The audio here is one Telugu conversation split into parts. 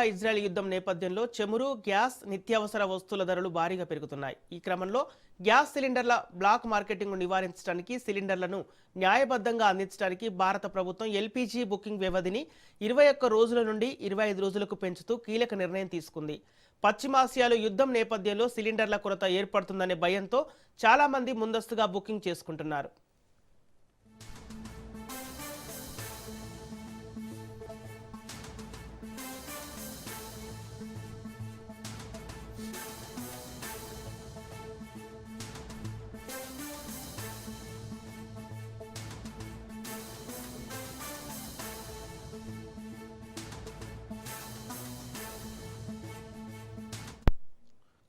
ఇజ్రాయెల్ యుద్ధం నేపథ్యంలో చమురు, గ్యాస్, నిత్యావసర వస్తువుల ధరలు భారీగా పెరుగుతున్నాయి. ఈ క్రమంలో గ్యాస్ సిలిండర్ల బ్లాక్ మార్కెటింగ్ నివారించడానికి, సిలిండర్లను న్యాయబద్ధంగా అందించడానికి భారత ప్రభుత్వం ఎల్పీజీ బుకింగ్ వ్యవధిని 21 రోజుల నుండి 25 రోజులకు పెంచుతూ కీలక నిర్ణయం తీసుకుంది. పశ్చిమాసియాలో యుద్ధం నేపథ్యంలో సిలిండర్ల కొరత ఏర్పడుతుందనే భయంతో చాలా మంది ముందస్తుగా బుకింగ్ చేసుకుంటున్నారు.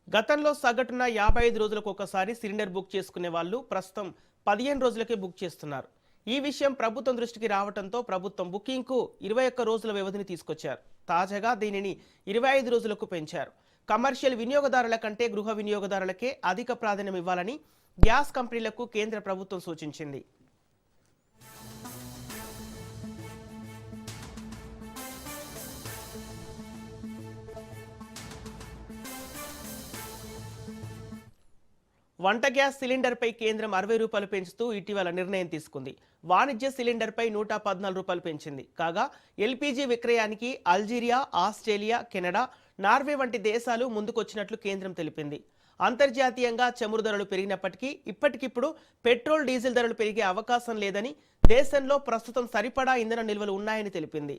గతంలో సగటున 55 రోజులకు ఒకసారి సిలిండర్ బుక్ చేసుకునే వాళ్ళు ప్రస్తుతం 15 రోజులకే బుక్ చేస్తున్నారు. ఈ విషయం ప్రభుత్వం దృష్టికి రావడంతో ప్రభుత్వం బుకింగ్కు 21 రోజుల వ్యవధిని తీసుకొచ్చారు. తాజాగా దీనిని 25 రోజులకు పెంచారు. కమర్షియల్ వినియోగదారుల కంటే గృహ వినియోగదారులకే అధిక ప్రాధాన్యం ఇవ్వాలని గ్యాస్ కంపెనీలకు కేంద్ర ప్రభుత్వం సూచించింది. వంట గ్యాస్ సిలిండర్పై కేంద్రం 60 రూపాయలు పెంచుతూ ఇటీవల నిర్ణయం తీసుకుంది. వాణిజ్య సిలిండర్పై 114 రూపాయలు పెంచింది. కాగా ఎల్పీజీ విక్రయానికి అల్జీరియా, ఆస్ట్రేలియా, కెనడా, నార్వే వంటి దేశాలు ముందుకొచ్చినట్లు కేంద్రం తెలిపింది. అంతర్జాతీయంగా చమురు ధరలు పెరిగినప్పటికీ ఇప్పటికిప్పుడు పెట్రోల్, డీజిల్ ధరలు పెరిగే అవకాశం లేదని, దేశంలో ప్రస్తుతం సరిపడా ఇంధన నిల్వలు ఉన్నాయని తెలిపింది.